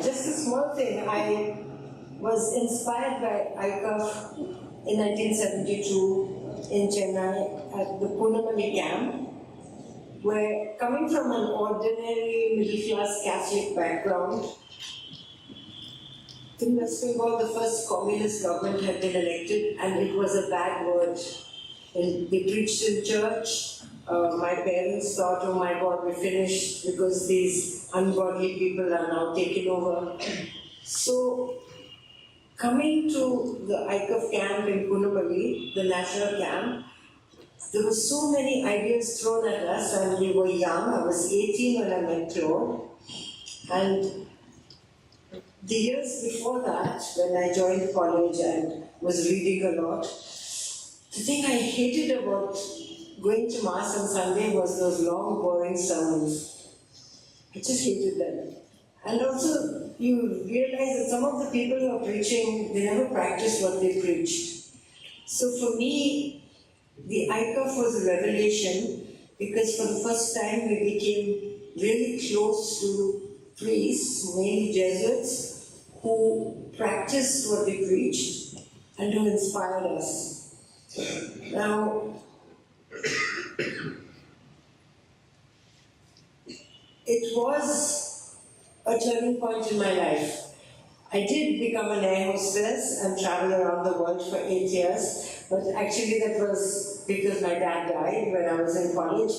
just a small thing. I was inspired by ICUF in 1972 in Chennai at the Punamali camp, where coming from an ordinary middle-class Catholic background, in West Bengal the first communist government had been elected and it was a bad word. And they preached in church. My parents thought, oh my God, we're finished because these ungodly people are now taking over. So, coming to the ICUF camp in Punamali, the national camp, there were so many ideas thrown at us and we were young. I was 18 when I met Claude. And the years before that, when I joined college and was reading a lot, the thing I hated about going to Mass on Sunday was those long, boring sermons. I just hated them. And also, you realize that some of the people who are preaching, they never practiced what they preached. So for me, the ICUF was a revelation because for the first time we became really close to priests, mainly Jesuits, who practiced what they preached and who inspired us. Now, it was a turning point in my life. I did become an air hostess and travel around the world for 8 years, but actually that was because my dad died when I was in college,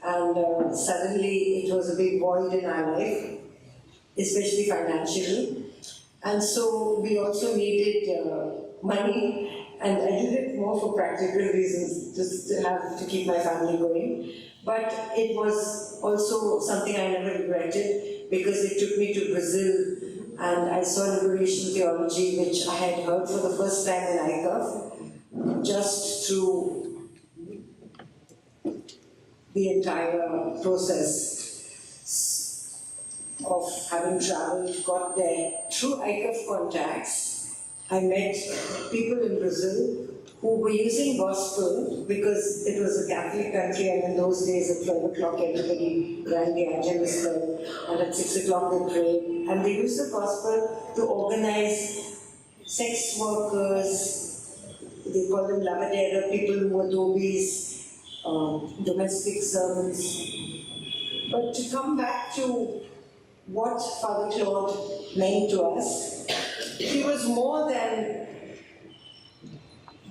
and suddenly it was a big void in our life, especially financially. And so we also needed money, and I did it more for practical reasons, just to keep my family going. But it was also something I never regretted because it took me to Brazil and I saw liberation theology, which I had heard for the first time in ICUF, just through the entire process of having traveled, got there. Through ICUF contacts, I met people in Brazil who were using gospel because it was a Catholic country, and in those days at 12 o'clock everybody rang the Angelus bell, and at 6 o'clock they prayed. And they used the gospel to organize sex workers, they call them lavadera, people who were dhobis, domestic servants. But to come back to what Father Claude meant to us, he was more than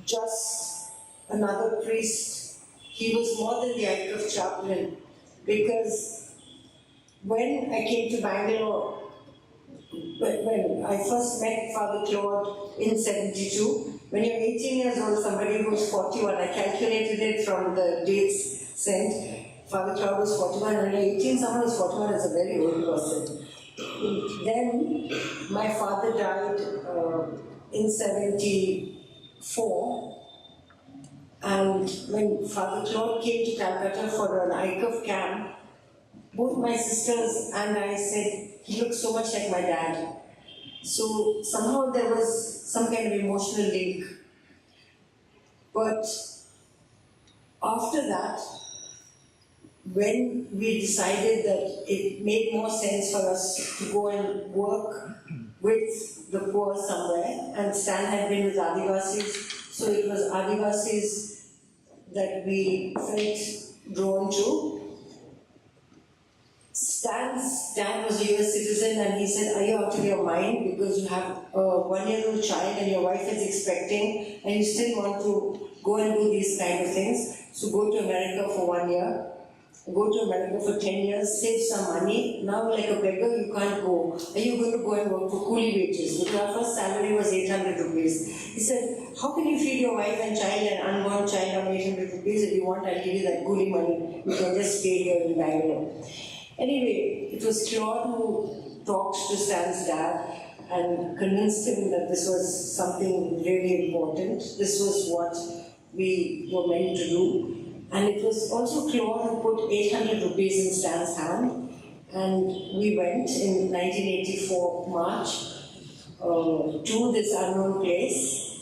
just another priest. He was more than the ICUF chaplain, because when I came to Bangalore, when I first met Father Claude in 72, when you're 18 years old, somebody who's 41, I calculated it from the dates sent. Father Claude was 41, when you're 18, someone who's 41 is a very old person. Then my father died in 74, and when Father Claude came to Calcutta for an ICUF camp, both my sisters and I said, he looks so much like my dad. So somehow there was some kind of emotional link. But after that, when we decided that it made more sense for us to go and work with the poor somewhere, and Stan had been with Adivasis, so it was Adivasis that we felt drawn to. Stan's dad was a US citizen, and he said, are you out of your mind because you have a 1-year-old child and your wife is expecting and you still want to go and do these kind of things? So go to America for 1 year. Go to America for 10 years, save some money. Now, like a beggar, you can't go. Are you going to go and work for coolie wages? Because our first salary was 800 rupees. He said, how can you feed your wife and child and unborn child on 800 rupees? If you want, I'll give you that coolie money. You can just stay here in Bangalore. Anyway, it was Claude who talked to Stan's dad and convinced him that this was something really important. This was what we were meant to do. And it was also Claude who put 800 rupees in Stan's hand, and we went in 1984 March to this unknown place,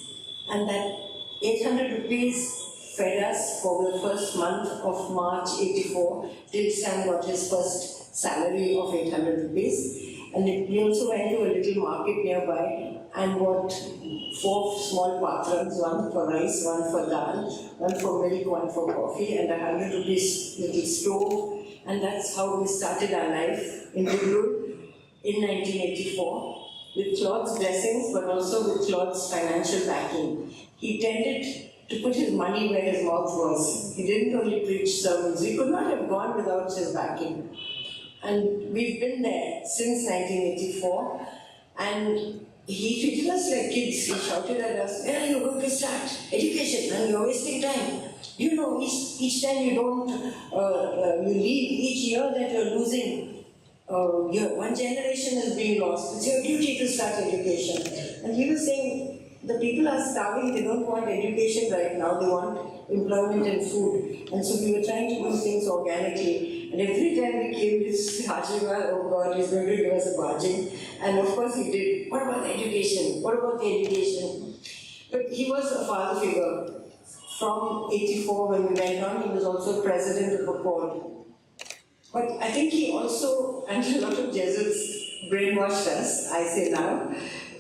and that 800 rupees fed us for the first month of March 84 till Stan got his first salary of 800 rupees. And we also went to a little market nearby and bought 4 small patrons, one for rice, one for dal, one for milk, one for coffee, and a 100 rupees little stove. And that's how we started our life in Bangalore in 1984, with Claude's blessings, but also with Claude's financial backing. He tended to put his money where his mouth was. He didn't only preach sermons. We could not have gone without his backing. And we've been there since 1984, and he treated us like kids. He shouted at us, "When are you going to start? Education, and you're wasting time. You know, each time you don't, you leave, each year that you're losing, one generation is being lost. It's your duty to start education." And he was saying, the people are starving, they don't want education right now, they want employment and food. And so we were trying to do things organically. And every time we came to Hajriwal, oh God, he's going to give us a barging. And of course he did. What about the education? What about the education? But he was a father figure. From 84 when we went on, he was also president of a board. But I think he also, and a lot of Jesuits brainwashed us, I say now,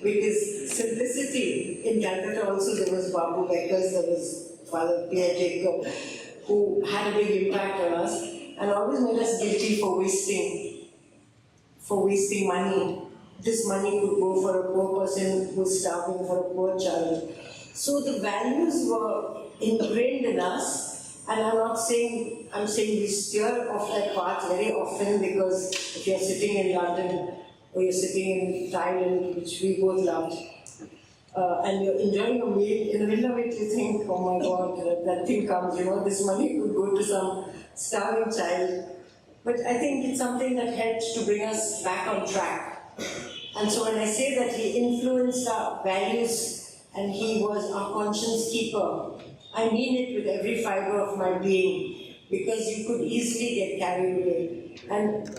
because simplicity, in Calcutta also there was Babu Beckers, there was Father Pierre Jacob, who had a big impact on us, and always made us guilty for wasting money. This money could go for a poor person who's starving, for a poor child. So the values were ingrained in us, and I'm saying we steer off that path very often, because if you're sitting in London or you're sitting in Thailand, which we both loved, and you're enjoying a meal, in the middle of it you think, oh my God, that thing comes, this money could go to some starving child. But I think it's something that helped to bring us back on track. And so when I say that he influenced our values and he was our conscience keeper, I mean it with every fiber of my being, because you could easily get carried away. And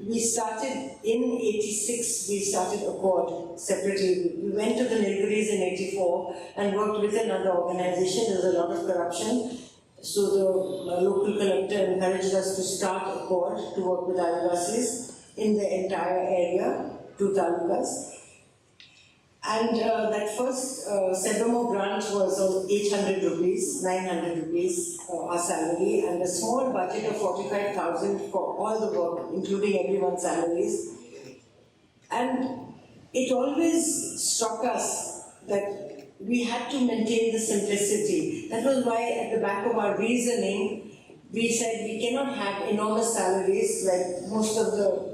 we started in 86, we started Accord separately. We went to the Nilgiris in 84 and worked with another organization. There was a lot of corruption. So the local collector encouraged us to start Accord to work with Adivasis in the entire area, 2 talukas. And that first Sebamo grant was on 800 rupees, 900 rupees our salary, and a small budget of 45,000 for all the work, including everyone's salaries. And it always struck us that we had to maintain the simplicity. That was why at the back of our reasoning, we said we cannot have enormous salaries like most of the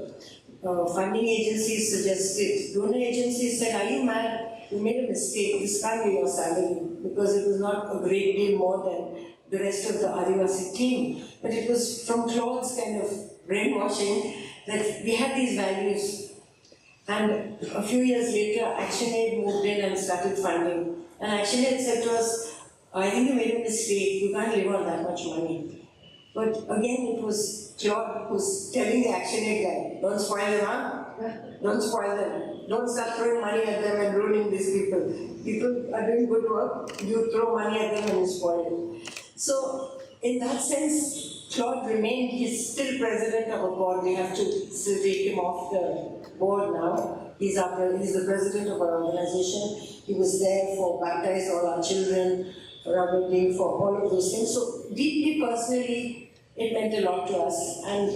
funding agencies suggested. Donor agencies said, "Are you mad? You made a mistake. This can't be your salary," because it was not a great deal more than the rest of the Adivasi team. But it was from Claude's kind of brainwashing that we had these values. And a few years later, ActionAid moved in and started funding. And ActionAid said to us, "I think you made a mistake. You can't live on that much money." But again, it was Claude who's telling the ActionAid guy, "Don't spoil them, huh? Don't spoil them. Don't start throwing money at them and ruining these people. People are doing good work, you throw money at them and you spoil them." So, in that sense, Claude remained, he's still president of a board. We have to still take him off the board now. He's the president of our organization. He was there for baptize all our children, for our wedding, for all of those things. So, deeply personally, it meant a lot to us, and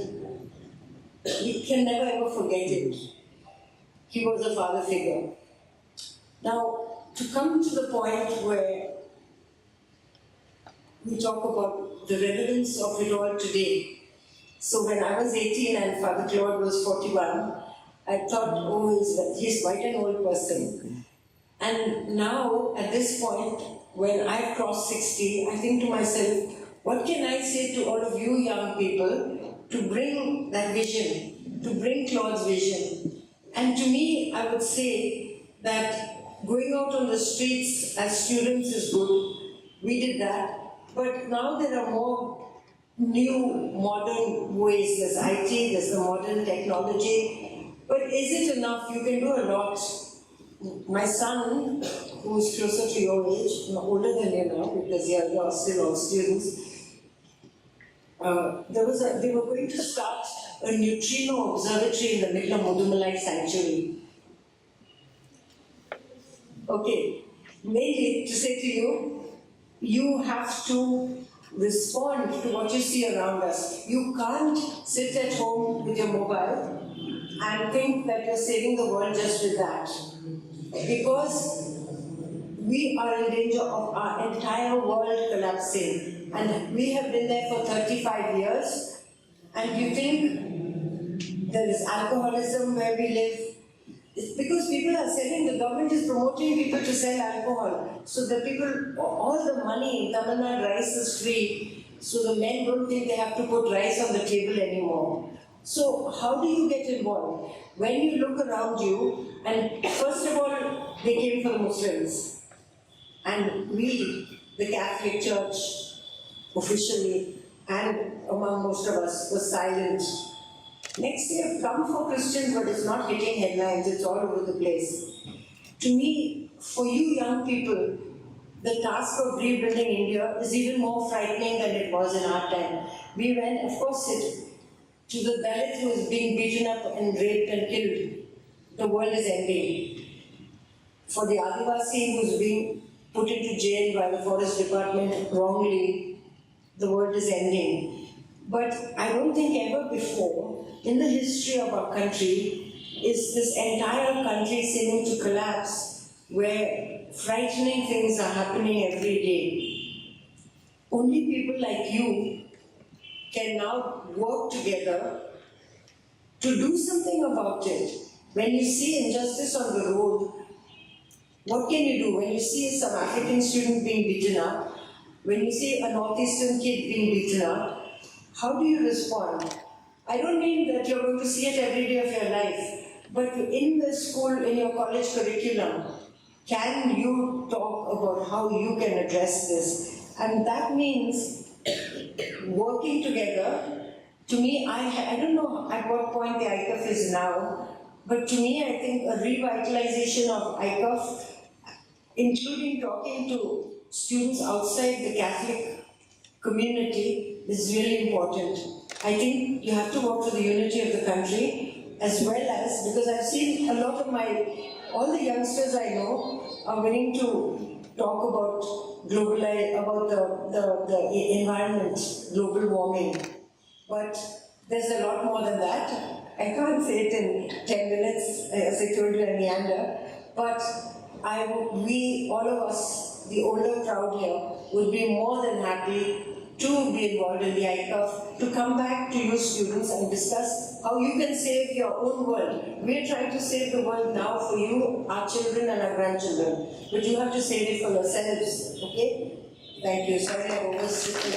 we can never ever forget it. He was a father figure. Now, to come to the point where we talk about the relevance of it all today. So when I was 18 and Father Claude was 41, I thought, oh, he's quite an old person. And now, at this point, when I've crossed 60, I think to myself, what can I say to all of you young people to bring that vision, to bring Claude's vision? And to me, I would say that going out on the streets as students is good. We did that. But now there are more new modern ways. There's IT, there's the modern technology. But is it enough? You can do a lot. My son, who is closer to your age, older than you now, because you are still all students, they were going to start a neutrino observatory in the middle of Mudumalai Sanctuary. Okay, mainly to say to you, you have to respond to what you see around us. You can't sit at home with your mobile and think that you're saving the world just with that. Because we are in danger of our entire world collapsing. And we have been there for 35 years. And you think there is alcoholism where we live. It's because people are selling, the government is promoting people to sell alcohol. So the people, all the money in Tamil Nadu rice is free. So the men don't think they have to put rice on the table anymore. So how do you get involved? When you look around you, and first of all, they came for the Muslims. And we, the Catholic Church, officially, and among most of us, was silent. Next, they have come for Christians, but it's not hitting headlines, it's all over the place. To me, for you young people, the task of rebuilding India is even more frightening than it was in our time. We went, of course, to the Dalit who is being beaten up and raped and killed. The world is ending. For the Adivasi who's being put into jail by the Forest Department wrongly, the world is ending. But I don't think ever before, in the history of our country, is this entire country seeming to collapse, where frightening things are happening every day. Only people like you can now work together to do something about it. When you see injustice on the road, what can you do? When you see some African student being beaten up, when you see a Northeastern kid being beaten up, how do you respond? I don't mean that you're going to see it every day of your life, but in the school, in your college curriculum, can you talk about how you can address this? And that means working together. To me, I don't know at what point the ICAF is now, but to me, I think a revitalization of ICAF, including talking to students outside the Catholic community, is really important. I think you have to work for the unity of the country, as well as, because I've seen a lot of all the youngsters I know are willing to talk about the environment, global warming. But there's a lot more than that. I can't say it in 10 minutes, as I told you, I meander. But we, all of us, the older crowd here, would be more than happy to be involved in the ICAF, to come back to you students and discuss how you can save your own world. We're trying to save the world now for you, our children and our grandchildren. But you have to save it for yourselves, okay? Thank you. Sorry I overstepped.